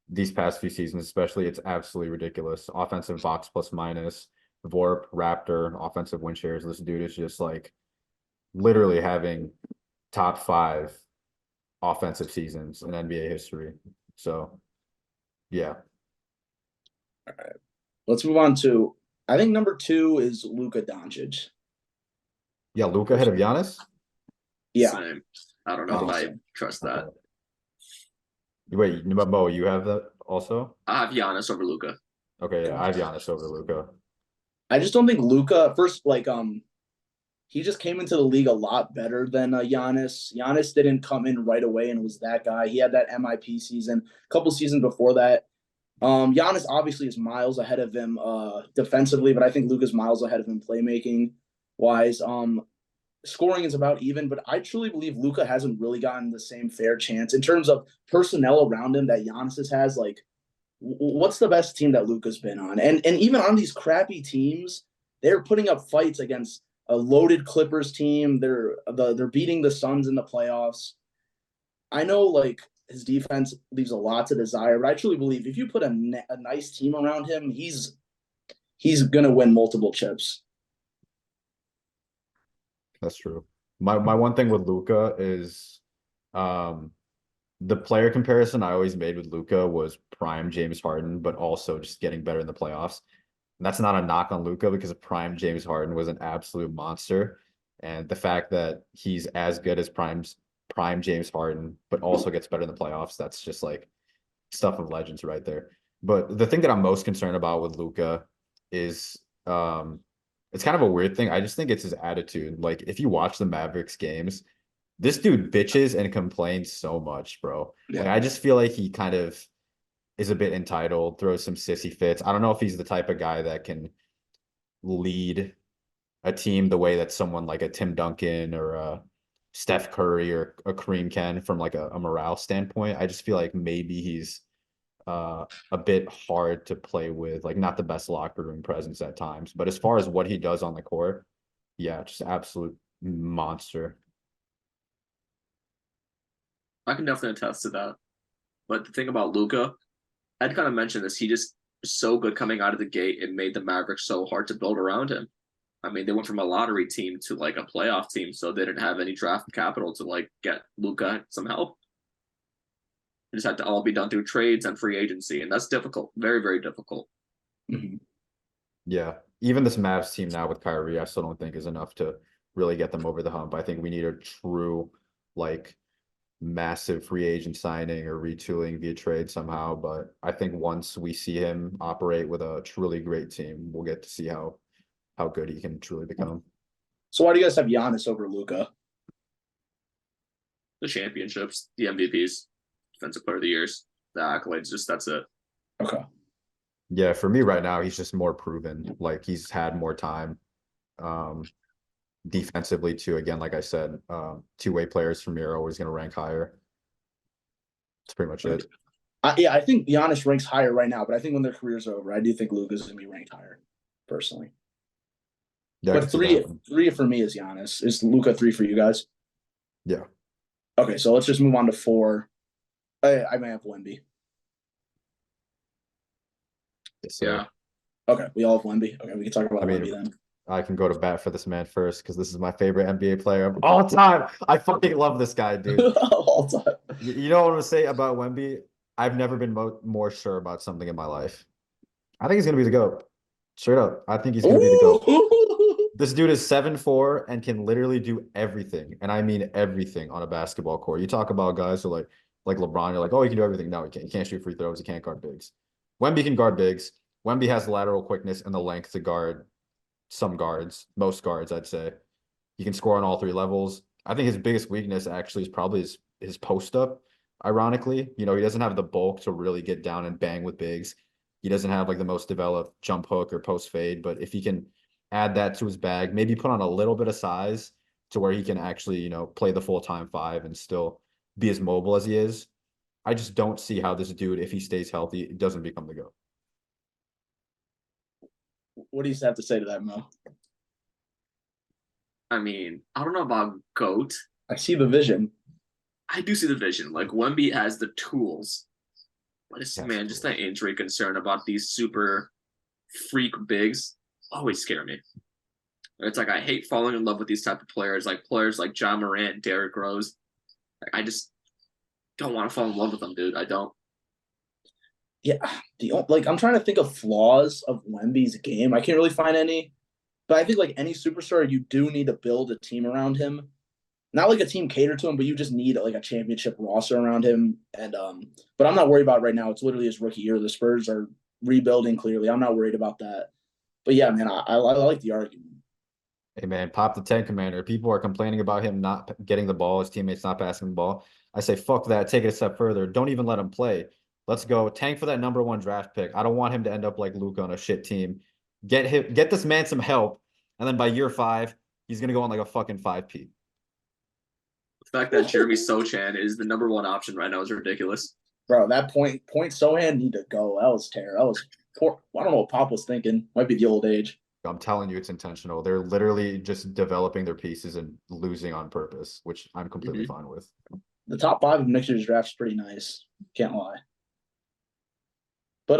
these past few seasons, especially, it's absolutely ridiculous. Offensive box plus minus, VORP, Raptor, offensive win shares. This dude is just like literally having top 5 offensive seasons in NBA history. So, yeah. All right, let's move on to. I think number 2 is Luka Doncic. Yeah, Luka ahead of Giannis? Yeah, Same. I don't know if I trust that. Wait, Mo, you have that also? I have Giannis over Luka. Okay, yeah, I have Giannis over Luka. I just don't think Luka first he just came into the league a lot better than Giannis. Giannis didn't come in right away and was that guy. He had that MIP season, a couple seasons before that. Giannis obviously is miles ahead of him defensively, but I think Luka's miles ahead of him playmaking wise. Scoring is about even, but I truly believe Luka hasn't really gotten the same fair chance in terms of personnel around him that Giannis has. Like, what's the best team that Luka's been on? And even on these crappy teams, they're putting up fights against a loaded Clippers team. They're beating the Suns in the playoffs. I know like his defense leaves a lot to desire, but I truly believe if you put a nice team around him, he's gonna win multiple chips. That's true. My one thing with Luka is the player comparison I always made with Luka was prime James Harden, but also just getting better in the playoffs. And that's not a knock on Luka because prime James Harden was an absolute monster. And the fact that he's as good as prime James Harden, but also gets better in the playoffs, that's just like stuff of legends right there. But the thing that I'm most concerned about with Luka is it's kind of a weird thing. I just think it's his attitude. Like if you watch the Mavericks games, this dude bitches and complains so much, bro. Like I just feel like he kind of is a bit entitled, throws some sissy fits. I don't know if he's the type of guy that can lead a team the way that someone like a Tim Duncan or a Steph Curry or a Kareem can from like a morale standpoint. I just feel like maybe he's a bit hard to play with, like not the best locker room presence at times. But as far as what he does on the court, yeah, just absolute monster. I can definitely attest to that. But the thing about Luka, I'd kind of mentioned this. He just was so good coming out of the gate. It made the Mavericks so hard to build around him. I mean, they went from a lottery team to like a playoff team, so they didn't have any draft capital to like get Luka some help. It just had to all be done through trades and free agency, and that's difficult. Very, very difficult. Mm-hmm. Yeah. Even this Mavs team now with Kyrie, I still don't think is enough to really get them over the hump. I think we need a true like massive free agent signing or retooling via trade somehow. But I think once we see him operate with a truly great team, we'll get to see how good he can truly become. So why do you guys have Giannis over Luca? The championships, the MVPs, defensive player of the years, the accolades, just that's it. Okay. Yeah, for me right now, he's just more proven. Like he's had more time. Defensively too, again, like I said, two-way players for me are always going to rank higher. That's pretty much it. I think Giannis ranks higher right now, but I think when their career's over, I do think Luka's gonna be ranked higher, personally. Yeah, I But can see that. three for me is Giannis. Is Luka 3 for you guys? Yeah. Okay, so let's just move on to 4. I may have Wemby. Yes, Yeah. sir. Okay, we all have Wemby. Okay, we can talk about I mean, Wemby then. I can go to bat for this man first because this is my favorite NBA player of all time. I fucking love this guy, dude. All time. You know what I'm gonna say about Wemby? I've never been more sure about something in my life. I think he's gonna be the GOAT. Straight up. I think he's gonna be the GOAT. Ooh! This dude is 7'4" and can literally do everything. And I mean everything on a basketball court. You talk about guys who like LeBron, you're like, oh, he can do everything. No, he can't. He can't shoot free throws. He can't guard bigs. Wemby can guard bigs. Wemby has the lateral quickness and the length to guard some guards, most guards, I'd say. He can score on all 3 levels. I think his biggest weakness actually is probably his post up. Ironically, you know, he doesn't have the bulk to really get down and bang with bigs. He doesn't have like the most developed jump hook or post fade, but if he can add that to his bag, maybe put on a little bit of size to where he can actually, you know, play the full-time 5 and still be as mobile as he is. I just don't see how this dude, if he stays healthy, doesn't become the GOAT. What do you have to say to that, Mo? I mean, I don't know about GOAT. I see the vision. I do see the vision. Like Wemby has the tools. But it's Yes, man, just tools. that injury concern about these super freak bigs always scare me. It's like I hate falling in love with these type of players like John Morant, Derrick Rose. Like, I just don't want to fall in love with them, dude. I don't. Yeah, I'm trying to think of flaws of Wemby's game. I can't really find any, but I think like any superstar, you do need to build a team around him. Not like a team catered to him, but you just need like a championship roster around him. And but I'm not worried about it right now. It's literally his rookie year. The Spurs are rebuilding clearly. I'm not worried about that. But yeah, man, I like the argument. Hey man, pop the 10 commander. People are complaining about him not getting the ball, his teammates not passing the ball. I say, fuck that. Take it a step further. Don't even let him play. Let's go. Tank for that #1 draft pick. I don't want him to end up like Luka on a shit team. Get this man some help. And then by year 5, he's gonna go on like a fucking 5P. The fact that Jeremy Sochan is the #1 option right now is ridiculous. Bro, that point Sohan need to go. That was terrible. That was poor. I don't know what Pop was thinking. Might be the old age. I'm telling you, it's intentional. They're literally just developing their pieces and losing on purpose, which I'm completely fine with. The top 5 of next year's draft is pretty nice. Can't lie. But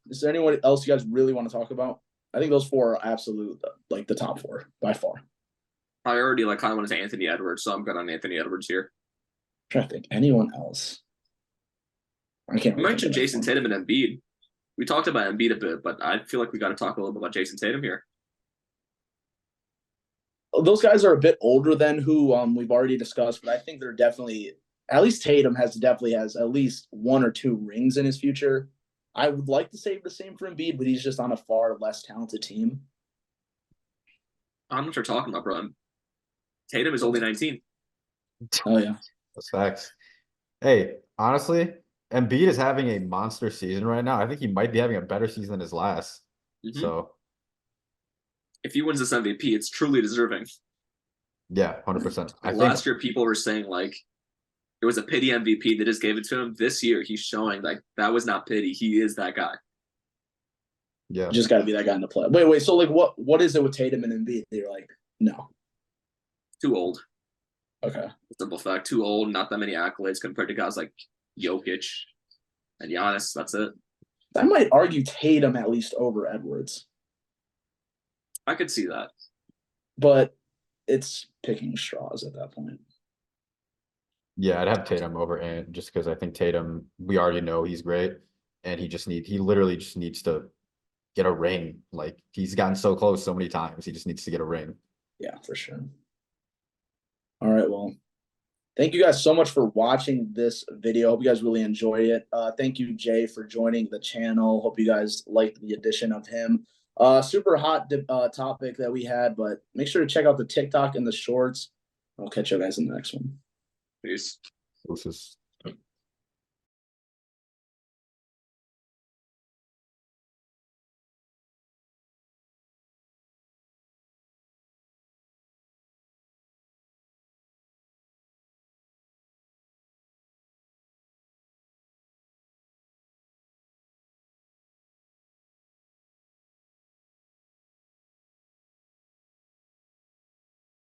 is there anyone else you guys really want to talk about? I think those 4 are absolute, like the top 4 by far. I already like kind of want to say Anthony Edwards, so I'm good on Anthony Edwards here. I'm trying to think anyone else. I can't. You mentioned Jason Tatum and Embiid. We talked about Embiid a bit, but I feel like we got to talk a little bit about Jason Tatum here. Those guys are a bit older than who we've already discussed, but I think they're definitely, at least Tatum definitely has at least 1 or 2 rings in his future. I would like to say the same for Embiid, but he's just on a far less talented team. I don't know what you're talking about, bro. Tatum is only 19. Oh yeah, That's facts. Hey, honestly, Embiid is having a monster season right now. I think he might be having a better season than his last. Mhm. So If he wins this MVP, it's truly deserving. yeah, 100%. I think Last year, people were saying like it was a pity MVP. They just gave it to him. This year, he's showing like that was not pity. He is that guy. yeah. you just got to be that guy in the play. Wait. So like, what is it with Tatum and Embiid? They're like, no. Too old. Okay. Simple fact. Too old. Not that many accolades compared to guys like Jokic and Giannis. That's it. I might argue Tatum at least over Edwards, I could see that. but it's picking straws at that point. Yeah, I'd have Tatum over Ant just because I think Tatum, we already know he's great. And he literally just needs to get a ring. Like he's gotten so close so many times. He just needs to get a ring. Yeah, for sure. All right, well, Thank you guys so much for watching this video. Hope you guys really enjoy it. Thank you, Jay, for joining the channel. Hope you guys liked the addition of him. Super hot topic that we had, but make sure to check out the TikTok and the shorts. I'll catch you guys in the next one. Peace. Deuces.